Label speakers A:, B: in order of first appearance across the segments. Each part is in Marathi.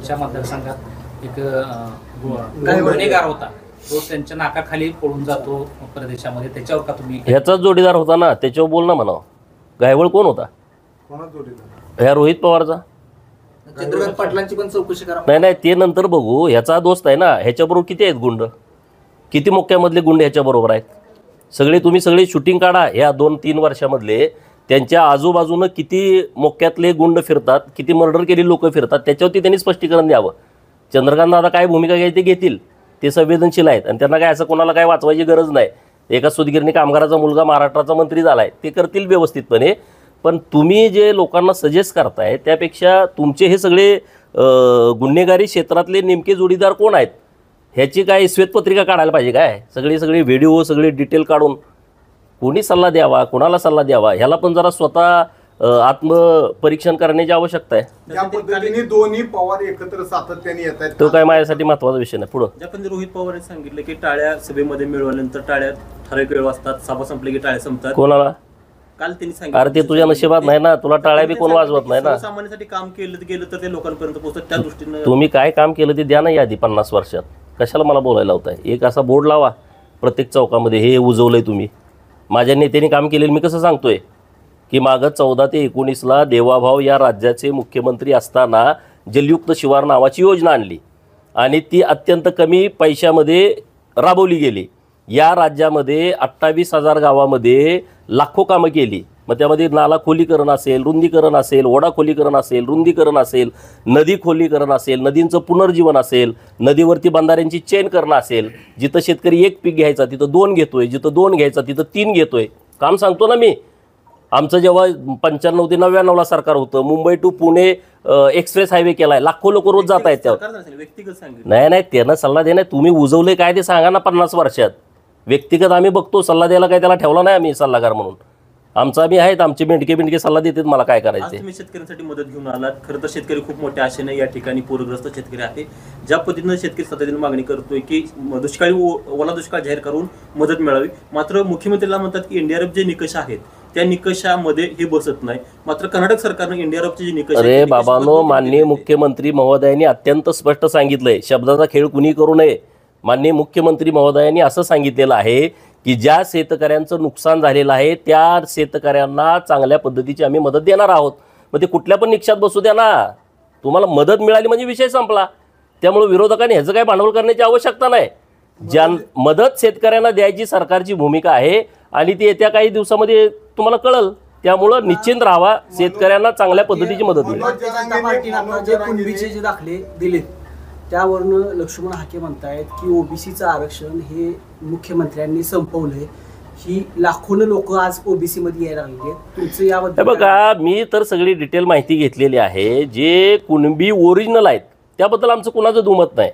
A: त्यांच्या मतदारसंघात एक गुन्हेगार होता, तो त्यांच्या नाकाखाली पळून जातो प्रदेशामध्ये, त्याच्यावर का तुम्ही?
B: ह्याचाच जोडीदार होता ना, त्याच्यावर बोल ना म्हणावं. गायवळ कोण होता? ह्या रोहित पवारचा.
A: चंद्रकांत पाटलांची पण चौकशी करा.
B: नाही ते नंतर बघू. ह्याचा दोस्त आहे ना, ह्याच्याबरोबर किती आहेत गुंड, किती मोक्यामधले गुंड ह्याच्याबरोबर आहेत सगळे. तुम्ही सगळे शूटिंग काढा ह्या 2-3 वर्षामधले, त्यांच्या आजूबाजूनं किती मोक्यातले गुंड फिरतात, किती मर्डर केलेली लोक फिरतात, त्याच्यावरती त्यांनी स्पष्टीकरण द्यावं. चंद्रकांत दादा काय भूमिका घ्यायची ते घेतील, ते संवेदनशील आहेत आणि त्यांना काय असं कोणाला काय वाचवायची गरज नाही. एका सुतगिरणी कामगाराचा मुलगा महाराष्ट्राचा मंत्री झाला आहे, ते करतील व्यवस्थितपणे. पण तुम्ही जे लोकांना सजेस्ट करताय त्यापेक्षा तुमचे हे सगळे गुन्हेगारी क्षेत्रातले नेमके जोडीदार कोण आहेत ह्याची काय श्वेतपत्रिका काढायला पाहिजे काय. सगळे व्हिडिओ सगळे डिटेल काढून कोणी सल्ला द्यावा, कोणाला सल्ला द्यावा, ह्याला पण जरा स्वतः आत्मपरीक्षण करण्याची आवश्यकता आहे.
C: त्या पद्धतीने दोन्ही पवार एकत्र सातत्याने येत आहेत.
B: तो काय माझ्यासाठी महत्त्वाचा विषय नाही. पुढं
D: ज्या रोहित पवारांनी सांगितलं की टाळ्या सभेमध्ये मिळवल्यानंतर टाळ्या ठराविक वेळ वाजतात, सभा संपली की टाळ्या संपतात.
B: कोणाला?
D: काल त्यांनी सांगितलं.
B: अरे ते तुझ्या नशिबात नाही ना, तुला टाळ्या बी कोण वाजवत नाही ना.
D: सामान्यासाठी काम केलं गेलं तर ते लोकांपर्यंत पोहोचतात. त्या दृष्टीने
B: तुम्ही काय काम केलं ते द्या ना यादी 50 वर्षात. कशाला मला बोलायला होताय? एक असा बोर्ड लावा प्रत्येक चौकामध्ये, हे उजवलंय तुम्ही. माझ्या नेत्यांनी काम केलेलं मी कसं सांगतोय की मागं 14 ते 19ला देवाभाऊ या राज्याचे मुख्यमंत्री असताना जलयुक्त शिवार नावाची योजना आणली आणि ती अत्यंत कमी पैशामध्ये राबवली गेली. या राज्यामध्ये 28,000 गावामध्ये लाखो कामं केली. मग त्यामध्ये नाला खोलीकरण असेल, रुंदीकरण असेल, ओढा खोलीकरण असेल, रुंदीकरण असेल, नदी खोलीकरण असेल, नदींचं पुनर्जीवन असेल, नदीवरती बंधाऱ्यांची चेन करणं असेल. जिथं शेतकरी 1 पीक घ्यायचा तिथं 2 घेतोय, जिथं 2 घ्यायचा तिथं 3 घेतोय. काम सांगतो ना मी. आमचं जेव्हा 95 ते 99ला सरकार होतं, Mumbai to Pune express highway केलाय, लाखो लोक रोज जात आहेत त्यावर.
D: व्यक्तिगत सांगितलं
B: नाही त्यांना सल्ला देणार. तुम्ही उजवले काय ते सांगा ना 50 वर्षात. व्यक्तिगत आम्ही बघतो, सल्ला द्यायला काय त्याला ठेवला नाही आम्ही सल्लागार म्हणून. आमचा आम्ही आहेत, आमचे मेंढके सल्ला देतात मला काय करायचं.
D: तुम्ही शेतकऱ्यांसाठी मदत घेऊन आलात. खरं तर शेतकरी खूप मोठ्या आशेने या ठिकाणी पूरग्रस्त शेतकरी आहे. ज्या पद्धतीनं शेतकरी सातत्याने मागणी करतोय की दुष्काळी ओला दुष्काळ जाहीर करून मदत मिळावी, मात्र मुख्यमंत्र्यांना म्हणतात की एनडीआरएफ जे निकष आहेत त्या निकषामध्ये हे बसत नाही. मात्र कर्नाटक सरकारनं एनडीआरएफचे जे निकष,
B: अरे बाबांनो, माननीय मुख्यमंत्री महोदयांनी अत्यंत स्पष्ट सांगितलंय, शब्दाचा खेळ कुणी करू नये. माननीय मुख्यमंत्री महोदयांनी असं सांगितलेलं आहे की ज्या शेतकऱ्यांचं नुकसान झालेलं आहे त्या शेतकऱ्यांना चांगल्या पद्धतीची आम्ही मदत देणार आहोत. मग ते कुठल्या पण निकषात बसू द्या ना, तुम्हाला मदत मिळाली म्हणजे विषय संपला. त्यामुळे विरोधकांनी ह्याचं काही भांडवल करण्याची आवश्यकता नाही. ज्या मदत शेतकऱ्यांना द्यायची सरकारची भूमिका आहे आणि ती येत्या काही दिवसामध्ये तुम्हाला कळल. त्यामुळं निश्चिंत राहावा, शेतकऱ्यांना चांगल्या पद्धतीची मदत मिळेल.
E: जे कुणबीचे जे दाखले दिलेत त्यावरून लक्ष्मण हाके म्हणतायत की ओबीसीचं आरक्षण हे मुख्यमंत्र्यांनी संपवलंय. ही लाखोनं लोक आज ओबीसी मध्ये यायला लागले. तुमचं याबद्दल?
B: बघा, मी तर सगळी डिटेल माहिती घेतलेली आहे. जे कुणबी ओरिजिनल आहेत त्याबद्दल आमचं कुणाचं दुमत नाही.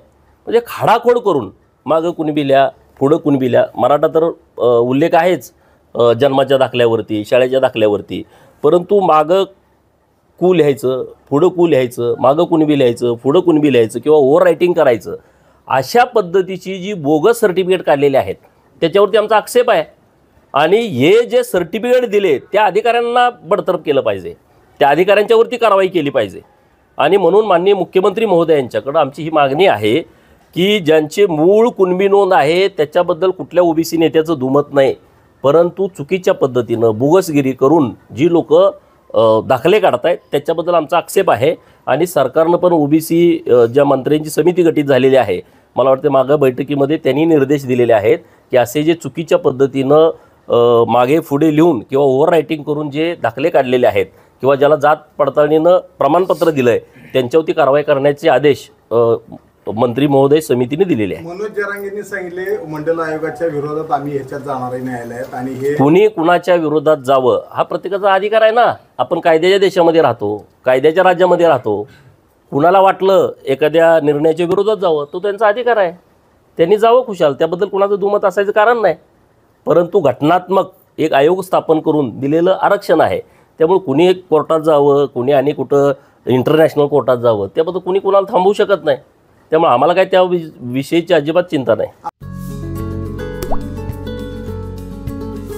B: म्हणजे खाडाखोड करून मागं कुणबील्या पुढं कुणबील्या, मराठा तर उल्लेख आहेच जन्माच्या दाखल्यावरती, शाळेच्या दाखल्यावरती. परंतु मागं कू लिहायचं, पुढं कू लिहायचं, मागं कुणबी लिहायचं, पुढं कुणबी लिहायचं किंवा ओव्हर रायटिंग करायचं, अशा पद्धतीची जी बोगस सर्टिफिकेट काढलेली आहेत त्याच्यावरती आमचा आक्षेप आहे. आणि हे जे सर्टिफिकेट दिले त्या अधिकाऱ्यांना बडतर्फ केलं पाहिजे, त्या अधिकाऱ्यांच्यावरती कारवाई केली पाहिजे. आणि म्हणून माननीय मुख्यमंत्री महोदयांच्याकडं आमची ही मागणी आहे की ज्यांचे मूळ कुणबी नोंद आहे त्याच्याबद्दल कुठल्या ओबीसी नेत्याचं दुमत नाही, परंतु चुकीच्या पद्धतीनं बोगसगिरी करून जी लोक दाखले काढतायत त्याच्याबद्दल आमचा आक्षेप आहे. आणि सरकारनं पण ओबीसी ज्या मंत्र्यांची समिती गठीत झालेली आहे, मला वाटतं मागं बैठकीमध्ये त्यांनी निर्देश दिलेले आहेत की असे जे चुकीच्या पद्धतीनं मागे पुढे लिहून किंवा ओव्हर रायटिंग करून जे दाखले काढलेले आहेत किंवा ज्याला जात पडताळणीनं प्रमाणपत्र दिलं आहे त्यांच्यावरती कारवाई करण्याचे आदेश मंत्री महोदय समितीने दिलेले आहे.
C: मनोज जरांगेंनी सांगितले मंडल आयोगाच्या विरोधात आम्ही ह्याच्यात जाणार आहे न्यायालयात. आणि हे
B: कुणी कुणाच्या विरोधात जावं हा प्रत्येकाचा अधिकार आहे ना. आपण कायद्याच्या देशामध्ये राहतो, कायद्याच्या राज्यामध्ये राहतो. कुणाला वाटलं एखाद्या निर्णयाच्या विरोधात जावं तो त्यांचा अधिकार आहे, त्यांनी जावं खुशाल, त्याबद्दल कुणाचं दुमत असायचं कारण नाही. परंतु घटनात्मक एक आयोग स्थापन करून दिलेलं आरक्षण आहे, त्यामुळे कुणी एक कोर्टात जावं, कुणी आणि कुठं इंटरनॅशनल कोर्टात जावं त्याबद्दल कुणी कुणाला थांबवू शकत नाही. त्यामुळे आम्हाला काही त्या विषयीची अजिबात चिंता नाही.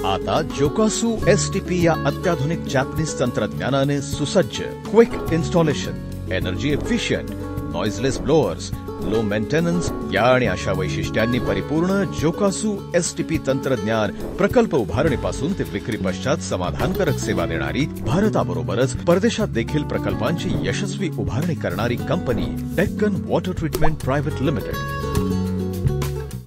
F: आता जोकासू STP या अत्याधुनिक जॅपनीज तंत्रज्ञानाने सुसज्ज, quick installation, energy efficient noiseless blowers, low maintenance या आणि अशा वैशिष्ट्यांनी परिपूर्ण जोकासू STP तंत्रज्ञान प्रकल्प उभारणीपासून ते विक्री पश्चात समाधानकारक सेवा देणारी, भारताबरोबरच परदेशात देखील प्रकल्पांची यशस्वी उभारणी करणारी company Deccan water treatment private limited.